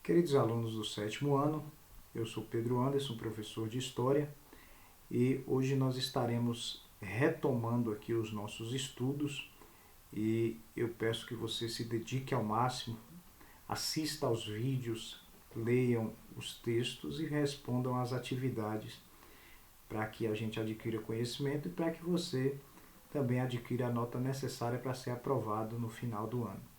Queridos alunos do sétimo ano, eu sou Pedro Anderson, professor de História, e hoje nós estaremos retomando aqui os nossos estudos e eu peço que você se dedique ao máximo, assista aos vídeos, leiam os textos e respondam às atividades para que a gente adquira conhecimento e para que você também adquira a nota necessária para ser aprovado no final do ano.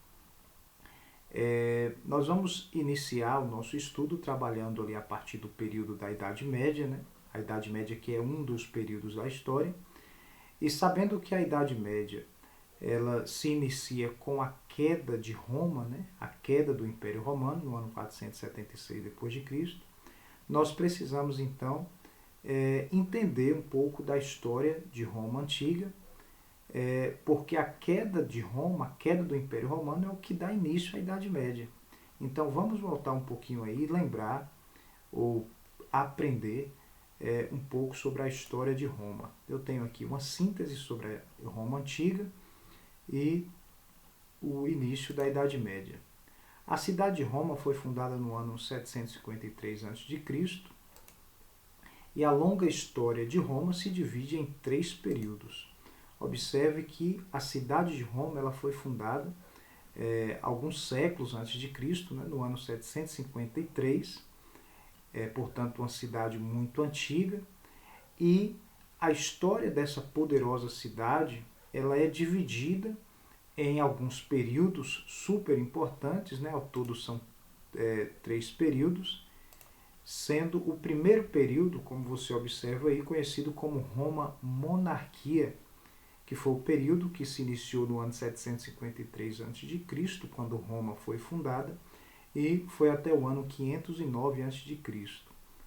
Nós vamos iniciar o nosso estudo trabalhando ali a partir do período da Idade Média, né? A Idade Média que é um dos períodos da história, e sabendo que a Idade Média ela se inicia com a queda de Roma, né? A queda do Império Romano no ano 476 d.C., nós precisamos então entender um pouco da história de Roma antiga, porque a queda de Roma, a queda do Império Romano é o que dá início à Idade Média. Então vamos voltar um pouquinho aí e lembrar ou aprender um pouco sobre a história de Roma. Eu tenho aqui uma síntese sobre a Roma antiga e o início da Idade Média. A cidade de Roma foi fundada no ano 753 a.C. e a longa história de Roma se divide em 3 períodos. Observe que a cidade de Roma ela foi fundada alguns séculos antes de Cristo, né, no ano 753, portanto uma cidade muito antiga, e a história dessa poderosa cidade ela é dividida em alguns períodos super importantes, né, ao todo são 3 períodos, sendo o primeiro período, como você observa aí, conhecido como Roma Monarquia, que foi o período que se iniciou no ano 753 a.C., quando Roma foi fundada, e foi até o ano 509 a.C.,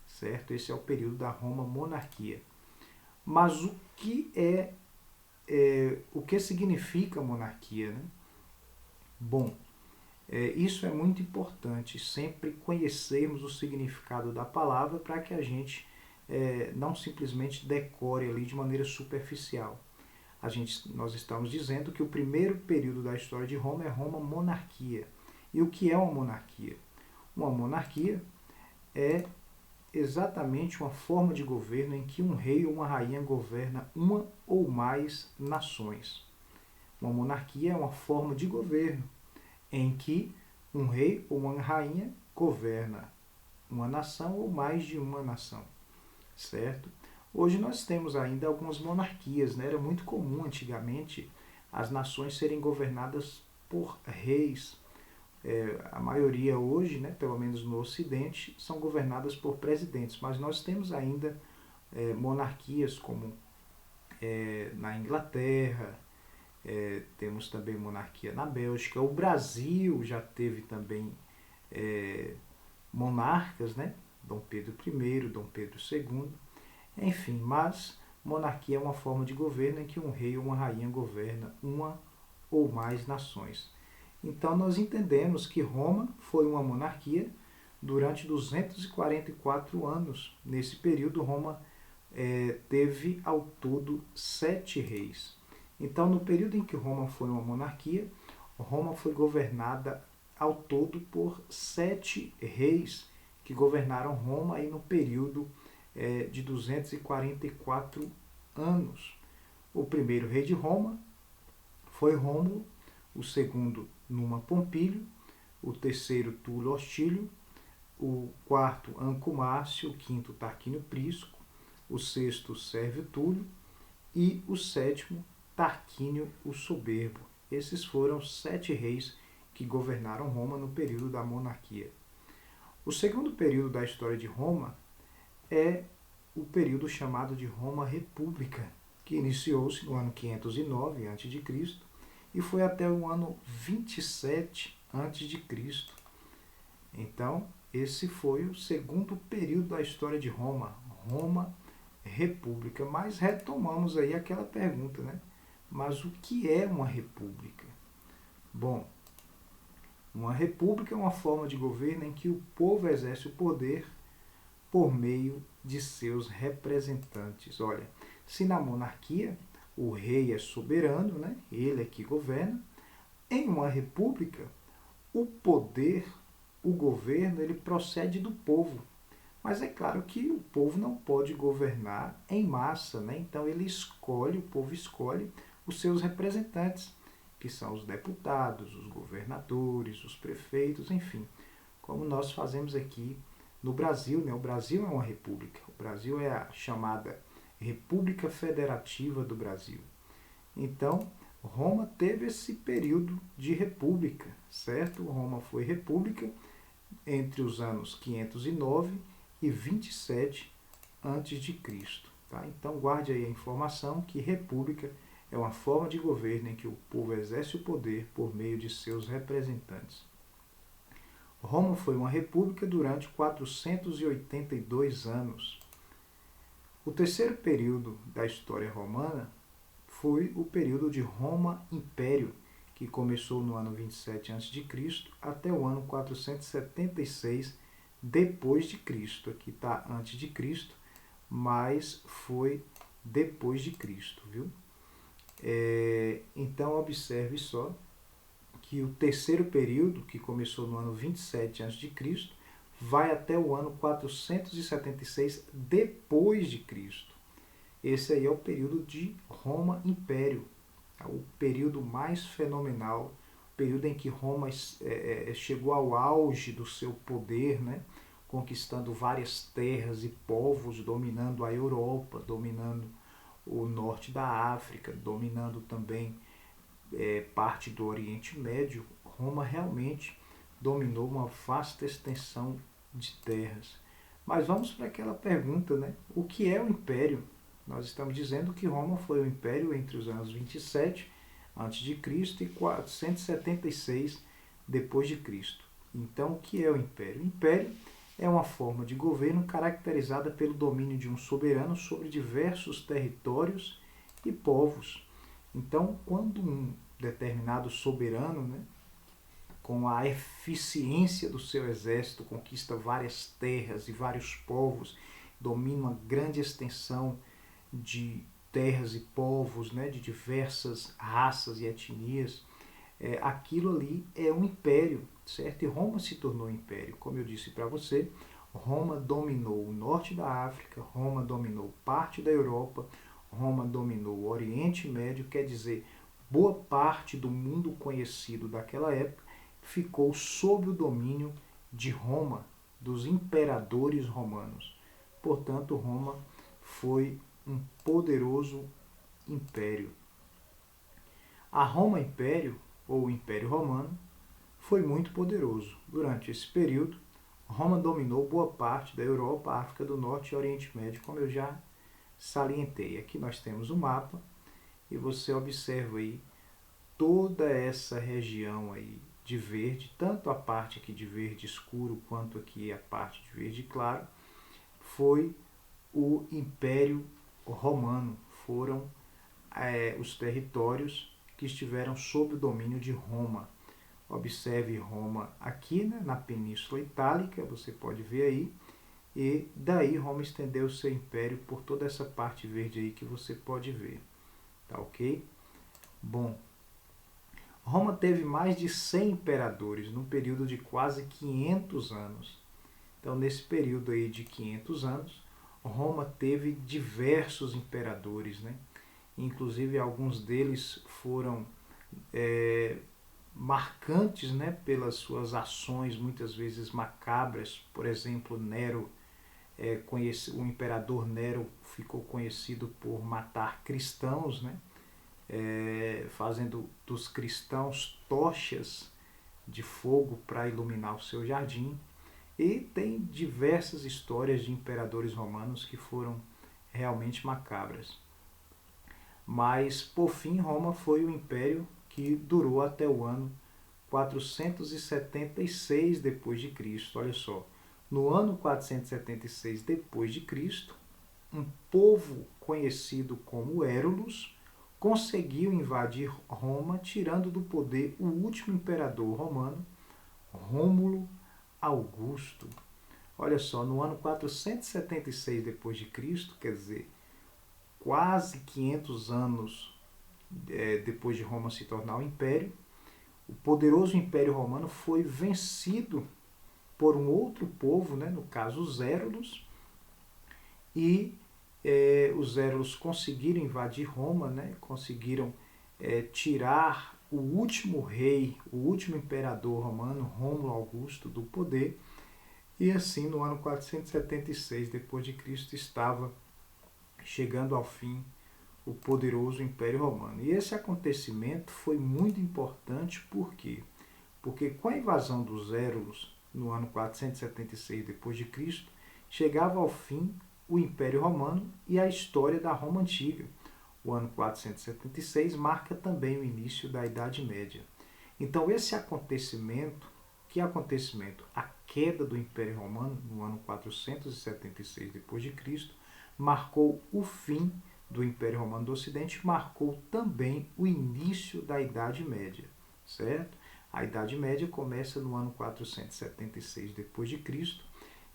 certo? Esse é o período da Roma Monarquia. Mas o que significa monarquia, né? Bom, isso é muito importante, sempre conhecermos o significado da palavra para que a gente não simplesmente decore ali de maneira superficial. Nós estamos dizendo que o primeiro período da história de Roma é Roma Monarquia. E o que é uma monarquia? Uma monarquia é exatamente uma forma de governo em que um rei ou uma rainha governa uma ou mais nações. Uma monarquia é uma forma de governo em que um rei ou uma rainha governa uma nação ou mais de uma nação, certo? Hoje nós temos ainda algumas monarquias, né? Era muito comum antigamente as nações serem governadas por reis. A maioria hoje, né, pelo menos no Ocidente, são governadas por presidentes, mas nós temos ainda monarquias como na Inglaterra, temos também monarquia na Bélgica. O Brasil já teve também monarcas, né? Dom Pedro I, Dom Pedro II. Enfim, mas monarquia é uma forma de governo em que um rei ou uma rainha governa uma ou mais nações. Então nós entendemos que Roma foi uma monarquia durante 244 anos. Nesse período, Roma teve ao todo 7 reis. Então, no período em que Roma foi uma monarquia, Roma foi governada ao todo por 7 reis que governaram Roma aí no período de 244 anos. O primeiro rei de Roma foi Rômulo, o segundo Numa Pompílio, o terceiro Túlio Hostílio, o quarto Anco Márcio, o quinto Tarquínio Prisco, o sexto Sérvio Túlio e o sétimo Tarquínio o Soberbo. Esses foram 7 reis que governaram Roma no período da monarquia. O segundo período da história de Roma é o período chamado de Roma República, que iniciou-se no ano 509 a.C. e foi até o ano 27 a.C. Então, esse foi o segundo período da história de Roma, Roma República. Mas retomamos aí aquela pergunta, né? Mas o que é uma república? Bom, uma república é uma forma de governo em que o povo exerce o poder por meio de seus representantes. Olha, se na monarquia o rei é soberano, né? Ele é que governa, em uma república o poder, o governo ele procede do povo. Mas é claro que o povo não pode governar em massa, né? Então o povo escolhe os seus representantes, que são os deputados, os governadores, os prefeitos, enfim, como nós fazemos aqui no Brasil, né? O Brasil é uma república, o Brasil é a chamada República Federativa do Brasil. Então, Roma teve esse período de república, certo? Roma foi república entre os anos 509 e 27 a.C. Tá? Então, guarde aí a informação que república é uma forma de governo em que o povo exerce o poder por meio de seus representantes. Roma foi uma república durante 482 anos. O terceiro período da história romana foi o período de Roma Império, que começou no ano 27 a.C. até o ano 476 depois de Cristo. Aqui está antes de Cristo, mas foi depois de Cristo, viu? Então observe só que o terceiro período, que começou no ano 27 a.C., vai até o ano 476 depois de Cristo. Esse aí é o período de Roma Império, o período mais fenomenal, o período em que Roma chegou ao auge do seu poder, né? Conquistando várias terras e povos, dominando a Europa, dominando o norte da África, dominando também parte do Oriente Médio. Roma realmente dominou uma vasta extensão de terras. Mas vamos para aquela pergunta, né? O que é o Império? Nós estamos dizendo que Roma foi o Império entre os anos 27 a.C. e 476 depois de Cristo. Então, o que é o Império? O Império é uma forma de governo caracterizada pelo domínio de um soberano sobre diversos territórios e povos. Então, quando um determinado soberano, né, com a eficiência do seu exército, conquista várias terras e vários povos, domina uma grande extensão de terras e povos, né, de diversas raças e etnias, aquilo ali é um império, certo? E Roma se tornou império. Como eu disse para você, Roma dominou o norte da África, Roma dominou parte da Europa, Roma dominou o Oriente Médio, quer dizer, boa parte do mundo conhecido daquela época ficou sob o domínio de Roma, dos imperadores romanos. Portanto, Roma foi um poderoso império. A Roma Império, ou Império Romano, foi muito poderoso. Durante esse período, Roma dominou boa parte da Europa, África do Norte e Oriente Médio, como eu já salientei. Aqui nós temos o mapa e você observa aí toda essa região aí de verde, tanto a parte aqui de verde escuro quanto aqui a parte de verde claro, foi o Império Romano, foram os territórios que estiveram sob o domínio de Roma. Observe Roma aqui, né, na Península Itálica, você pode ver aí, e daí Roma estendeu o seu império por toda essa parte verde aí que você pode ver, tá ok? Bom, Roma teve mais de 100 imperadores num período de quase 500 anos. Então, nesse período aí de 500 anos, Roma teve diversos imperadores, né? Inclusive alguns deles foram marcantes, né, pelas suas ações muitas vezes macabras. Por exemplo, Nero, o imperador Nero ficou conhecido por matar cristãos, né, fazendo dos cristãos tochas de fogo para iluminar o seu jardim. E tem diversas histórias de imperadores romanos que foram realmente macabras. Mas, por fim, Roma foi o império que durou até o ano 476 depois de Cristo. Olha só, no ano 476 depois de Cristo, um povo conhecido como Érulos conseguiu invadir Roma, tirando do poder o último imperador romano, Rômulo Augusto. Olha só, no ano 476 depois de Cristo, quer dizer, quase 500 anos depois de Roma se tornar um império, o poderoso Império Romano foi vencido por um outro povo, né, no caso os Érulos, e os Érulos conseguiram invadir Roma, né, conseguiram tirar o último rei, o último imperador romano, Rômulo Augusto, do poder, e assim no ano 476 depois de Cristo estava chegando ao fim o poderoso Império Romano. E esse acontecimento foi muito importante, por quê? Porque com a invasão dos Érulos no ano 476 depois de Cristo, chegava ao fim o Império Romano e a história da Roma antiga. O ano 476 marca também o início da Idade Média. Então esse acontecimento, que acontecimento? A queda do Império Romano no ano 476 depois de Cristo, marcou o fim do Império Romano do Ocidente, marcou também o início da Idade Média, certo? A Idade Média começa no ano 476 depois de Cristo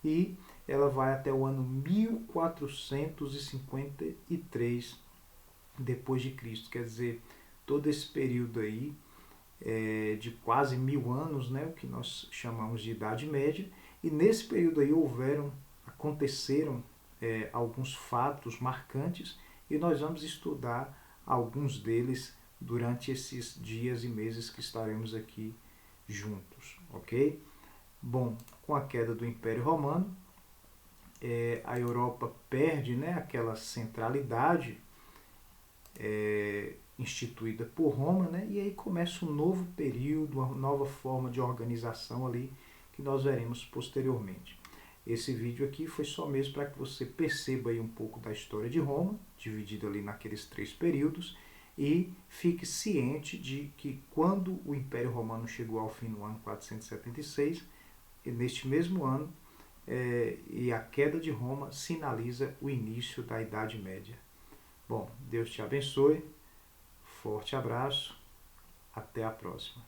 e ela vai até o ano 1453 depois de Cristo. Quer dizer, todo esse período aí de quase 1000 anos, né, o que nós chamamos de Idade Média, e nesse período aí aconteceram alguns fatos marcantes e nós vamos estudar alguns deles durante esses dias e meses que estaremos aqui juntos, ok? Bom, com a queda do Império Romano, a Europa perde, né, aquela centralidade instituída por Roma, né, e aí começa um novo período, uma nova forma de organização ali que nós veremos posteriormente. Esse vídeo aqui foi só mesmo para que você perceba aí um pouco da história de Roma, dividida ali naqueles 3 períodos, e fique ciente de que quando o Império Romano chegou ao fim no ano 476, e neste mesmo ano, e a queda de Roma sinaliza o início da Idade Média. Bom, Deus te abençoe, forte abraço, até a próxima.